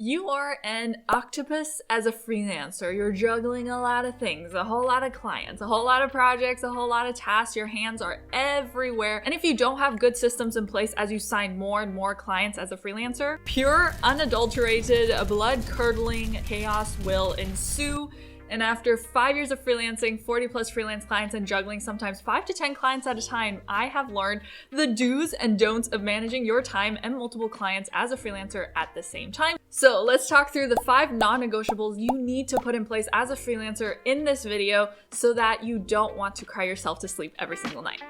You are an octopus as a freelancer. You're juggling a lot of things, a whole lot of clients, a whole lot of projects, a whole lot of tasks. Your hands are everywhere. And if you don't have good systems in place as you sign more and more clients as a freelancer, pure, unadulterated, blood-curdling chaos will ensue. And after 5 years of freelancing, 40 plus freelance clients, and juggling sometimes 5 to 10 clients at a time, I have learned the do's and don'ts of managing your time and multiple clients as a freelancer at the same time. So let's talk through the 5 non-negotiables you need to put in place as a freelancer in this video so that you don't want to cry yourself to sleep every single night.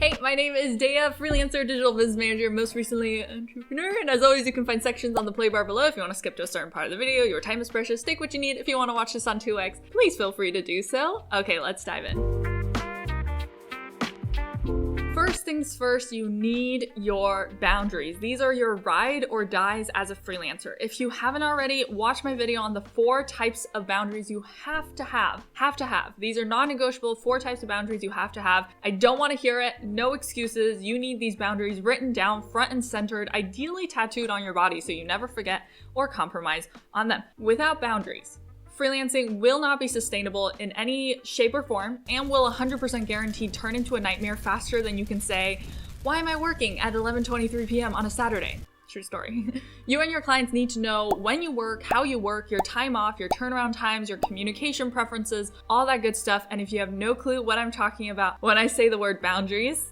Hey, my name is Dea, freelancer, digital business manager, most recently entrepreneur, and as always, you can find sections on the play bar below if you want to skip to a certain part of the video. Your time is precious, take what you need. If you want to watch this on 2x, please feel free to do so. Okay, let's dive in. First things first, you need your boundaries. These are your ride or dies as a freelancer. If you haven't already, watch my video on the 4 types of boundaries you have to have. These are non-negotiable 4 types of boundaries you have to have. I don't want to hear it. No excuses. You need these boundaries written down front and centered, ideally tattooed on your body so you never forget or compromise on them. Without boundaries, freelancing will not be sustainable in any shape or form and will 100% guaranteed turn into a nightmare faster than you can say, why am I working at 11:23 p.m. on a Saturday? True story. You and your clients need to know when you work, how you work, your time off, your turnaround times, your communication preferences, all that good stuff. And if you have no clue what I'm talking about when I say the word boundaries,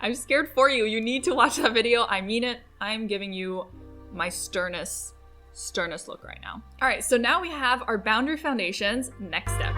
I'm scared for you. You need to watch that video. I mean it. I'm giving you my sternest look right now. All right, so now we have our boundary foundations. Next step.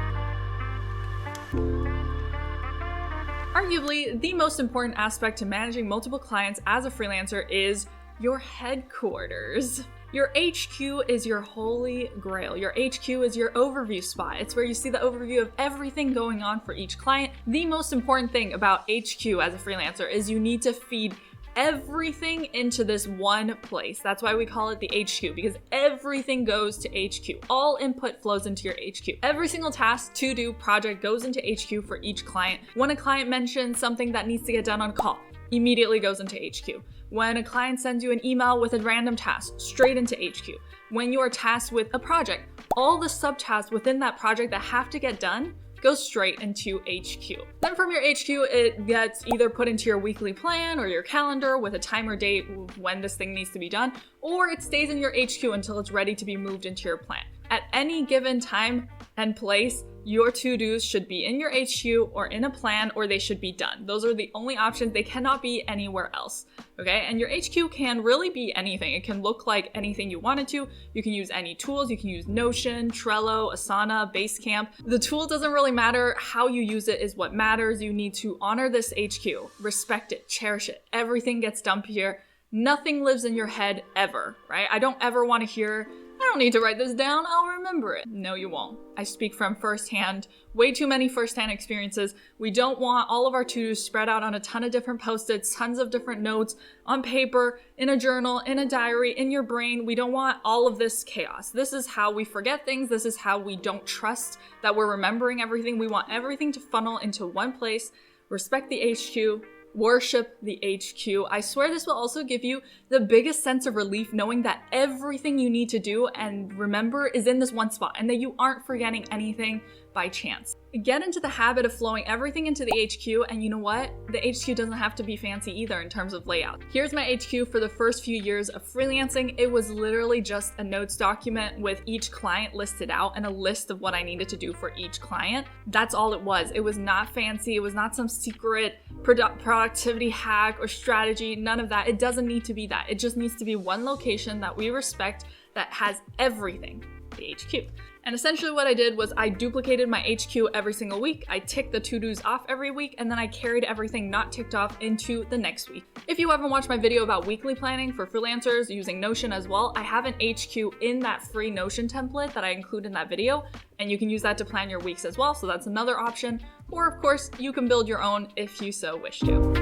Arguably, the most important aspect to managing multiple clients as a freelancer is your headquarters. Your HQ is your holy grail. Your HQ is your overview spot. It's where you see the overview of everything going on for each client. The most important thing about HQ as a freelancer is you need to feed everything into this one place. That's why we call it the HQ, because everything goes to HQ. All input flows into your HQ. Every single task, to-do, project goes into HQ for each client. When a client mentions something that needs to get done on call, immediately goes into HQ. When a client sends you an email with a random task, straight into HQ. When you are tasked with a project, all the subtasks within that project that have to get done goes straight into HQ. Then from your HQ, it gets either put into your weekly plan or your calendar with a time or date when this thing needs to be done, or it stays in your HQ until it's ready to be moved into your plan. At any given time and place, your to-dos should be in your HQ or in a plan, or they should be done. Those are the only options. They cannot be anywhere else, okay? And your HQ can really be anything. It can look like anything you wanted to. You can use any tools. You can use Notion, Trello, Asana, Basecamp. The tool doesn't really matter. How you use it is what matters. You need to honor this HQ, respect it, cherish it. Everything gets dumped here. Nothing lives in your head ever, right? I don't ever want to hear, I don't need to write this down, I'll remember it. No, you won't. I speak from firsthand, way too many firsthand experiences. We don't want all of our to-dos spread out on a ton of different post-its, tons of different notes, on paper, in a journal, in a diary, in your brain. We don't want all of this chaos. This is how we forget things. This is how we don't trust that we're remembering everything. We want everything to funnel into one place. Respect the HQ. Worship the HQ. I swear this will also give you the biggest sense of relief knowing that everything you need to do and remember is in this one spot and that you aren't forgetting anything by chance. Get into the habit of flowing everything into the HQ, and you know what? The HQ doesn't have to be fancy either in terms of layout. Here's my HQ for the first few years of freelancing. It was literally just a notes document with each client listed out and a list of what I needed to do for each client. That's all it was. It was not fancy. It was not some secret productivity hack or strategy. None of that. It doesn't need to be that. It just needs to be one location that we respect that has everything, the HQ. And essentially what I did was I duplicated my HQ every single week. I ticked the to-dos off every week, and then I carried everything not ticked off into the next week. If you haven't watched my video about weekly planning for freelancers using Notion as well, I have an HQ in that free Notion template that I include in that video, and you can use that to plan your weeks as well. So that's another option. Or of course, you can build your own if you so wish to.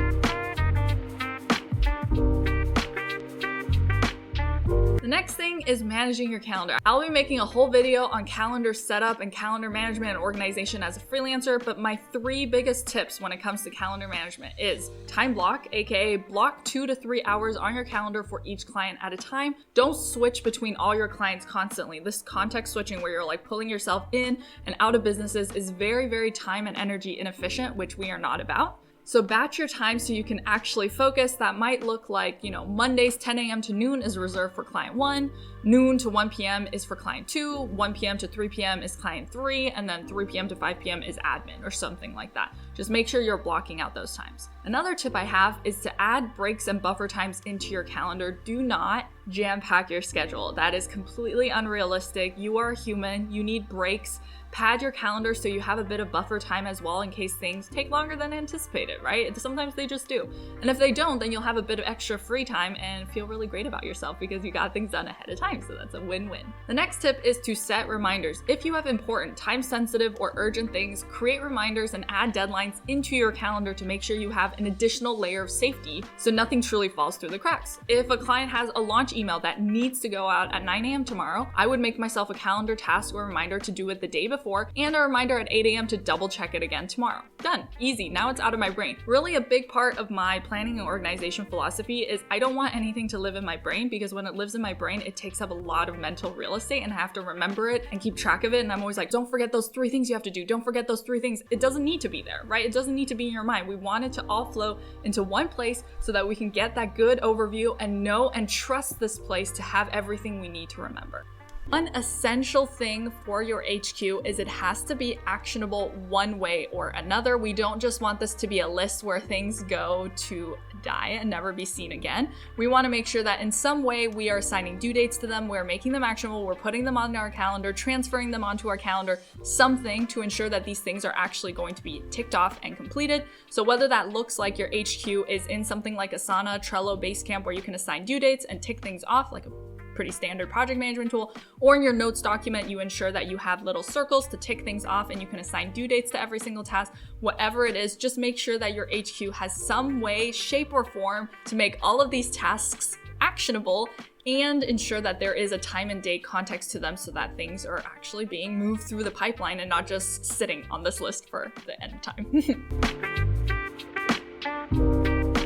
The next thing is managing your calendar. I'll be making a whole video on calendar setup and calendar management and organization as a freelancer, but my 3 biggest tips when it comes to calendar management is time block, aka block 2 to 3 hours on your calendar for each client at a time. Don't switch between all your clients constantly. This context switching where you're like pulling yourself in and out of businesses is very, very time and energy inefficient, which we are not about. So batch your time so you can actually focus. That might look like, Mondays 10 a.m. to noon is reserved for client 1, noon to 1 p.m. is for client 2, 1 p.m. to 3 p.m. is client 3, and then 3 p.m. to 5 p.m. is admin or something like that. Just make sure you're blocking out those times. Another tip I have is to add breaks and buffer times into your calendar. Do not jam-pack your schedule. That is completely unrealistic. You are a human. You need breaks. Pad your calendar so you have a bit of buffer time as well in case things take longer than anticipated, right? Sometimes they just do. And if they don't, then you'll have a bit of extra free time and feel really great about yourself because you got things done ahead of time. So that's a win-win. The next tip is to set reminders. If you have important, time-sensitive, or urgent things, create reminders and add deadlines into your calendar to make sure you have an additional layer of safety so nothing truly falls through the cracks. If a client has a launch email that needs to go out at 9 a.m. tomorrow, I would make myself a calendar task or reminder to do it the day before and a reminder at 8 a.m. to double check it again tomorrow. Done. Easy. Now it's out of my brain. Really a big part of my planning and organization philosophy is I don't want anything to live in my brain because when it lives in my brain, it takes up a lot of mental real estate and I have to remember it and keep track of it. And I'm always like, don't forget those 3 things you have to do. Don't forget those 3 things. It doesn't need to be there, right? It doesn't need to be in your mind. We want it to all flow into one place so that we can get that good overview and know and trust this place to have everything we need to remember. One essential thing for your HQ is it has to be actionable one way or another. We don't just want this to be a list where things go to die and never be seen again. We want to make sure that in some way we are assigning due dates to them, we're making them actionable, we're putting them on our calendar, transferring them onto our calendar, something to ensure that these things are actually going to be ticked off and completed. So whether that looks like your HQ is in something like Asana, Trello, Basecamp, where you can assign due dates and tick things off like a pretty standard project management tool, or in your notes document, you ensure that you have little circles to tick things off and you can assign due dates to every single task. Whatever it is, just make sure that your HQ has some way, shape, or form to make all of these tasks actionable and ensure that there is a time and date context to them so that things are actually being moved through the pipeline and not just sitting on this list for the end time.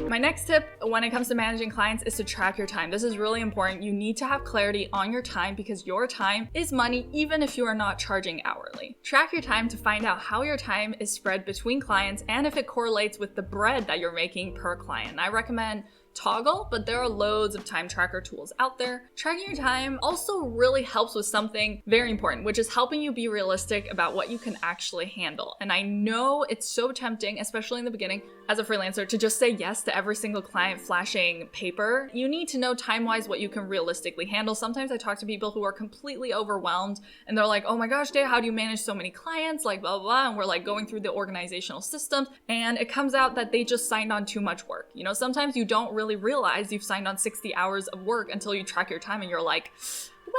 My next tip when it comes to managing clients is to track your time. This is really important. You need to have clarity on your time because your time is money even if you are not charging hourly. Track your time to find out how your time is spread between clients and if it correlates with the bread that you're making per client. I recommend Toggle, but there are loads of time tracker tools out there. Tracking your time also really helps with something very important, which is helping you be realistic about what you can actually handle. And I know it's so tempting, especially in the beginning as a freelancer, to just say yes to every single client flashing paper. You need to know time-wise what you can realistically handle. Sometimes I talk to people who are completely overwhelmed and they're like, oh my gosh, Dea, how do you manage so many clients? Like blah, blah, blah. And we're like going through the organizational systems and it comes out that they just signed on too much work. Sometimes you don't really realize you've signed on 60 hours of work until you track your time and you're like,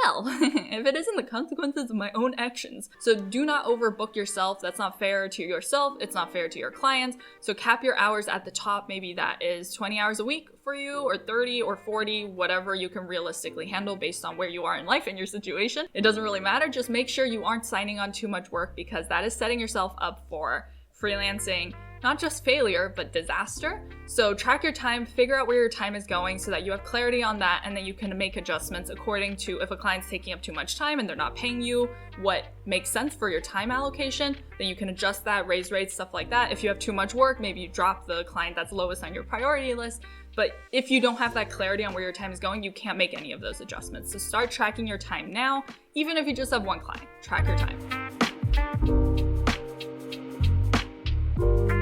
well, if it isn't the consequences of my own actions. So do not overbook yourself. That's not fair to yourself. It's not fair to your clients. So cap your hours at the top. Maybe that is 20 hours a week for you or 30 or 40, whatever you can realistically handle based on where you are in life and your situation. It doesn't really matter. Just make sure you aren't signing on too much work because that is setting yourself up for freelancing, not just failure, but disaster. So track your time, figure out where your time is going so that you have clarity on that and then you can make adjustments according to if a client's taking up too much time and they're not paying you what makes sense for your time allocation, then you can adjust that, raise rates, stuff like that. If you have too much work, maybe you drop the client that's lowest on your priority list. But if you don't have that clarity on where your time is going, you can't make any of those adjustments. So start tracking your time now, even if you just have one client, track your time.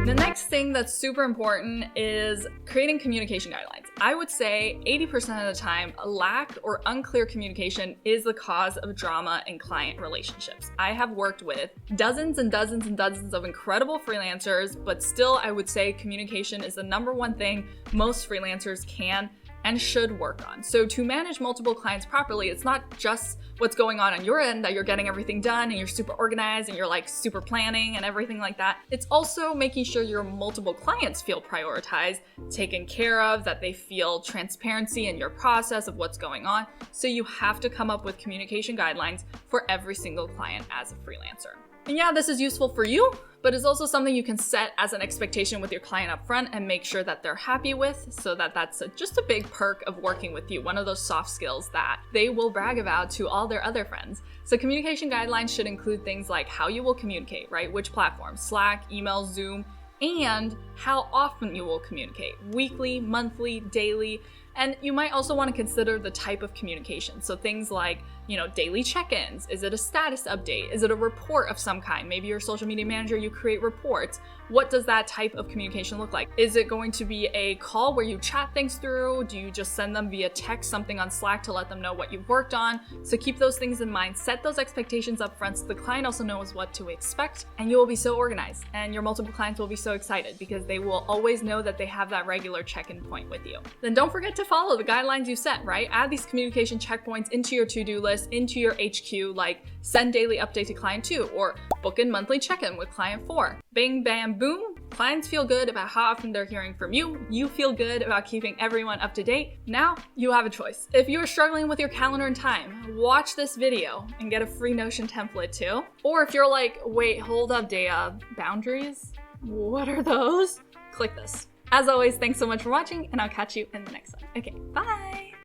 The next thing that's super important is creating communication guidelines. I would say 80% of the time, a lack or unclear communication is the cause of drama in client relationships. I have worked with dozens and dozens and dozens of incredible freelancers, but still I would say communication is the number one thing most freelancers can and should work on. So to manage multiple clients properly, it's not just what's going on your end, that you're getting everything done and you're super organized and you're like super planning and everything like that. It's also making sure your multiple clients feel prioritized, taken care of, that they feel transparency in your process of what's going on. So you have to come up with communication guidelines for every single client as a freelancer. And yeah, this is useful for you, but it's also something you can set as an expectation with your client up front and make sure that they're happy with, so that that's just a big perk of working with you, one of those soft skills that they will brag about to all their other friends. So communication guidelines should include things like how you will communicate, right? Which platforms, Slack, email, Zoom, and how often you will communicate, weekly, monthly, daily. And you might also want to consider the type of communication. So things like, daily check-ins. Is it a status update? Is it a report of some kind? Maybe you're a social media manager, you create reports. What does that type of communication look like? Is it going to be a call where you chat things through? Do you just send them via text something on Slack to let them know what you've worked on? So keep those things in mind, set those expectations up front so the client also knows what to expect, and you will be so organized, and your multiple clients will be so excited because they will always know that they have that regular check-in point with you. Then don't forget to follow the guidelines you set, right? Add these communication checkpoints into your to-do list, into your HQ, like send daily update to client 2 or book in monthly check-in with client 4. Bing, bam, boom. Clients feel good about how often they're hearing from you. You feel good about keeping everyone up to date. Now you have a choice. If you're struggling with your calendar and time, watch this video and get a free Notion template too. Or if you're like, wait, hold up, Dea, boundaries? What are those? Click this. As always, thanks so much for watching, and I'll catch you in the next one. Okay, bye!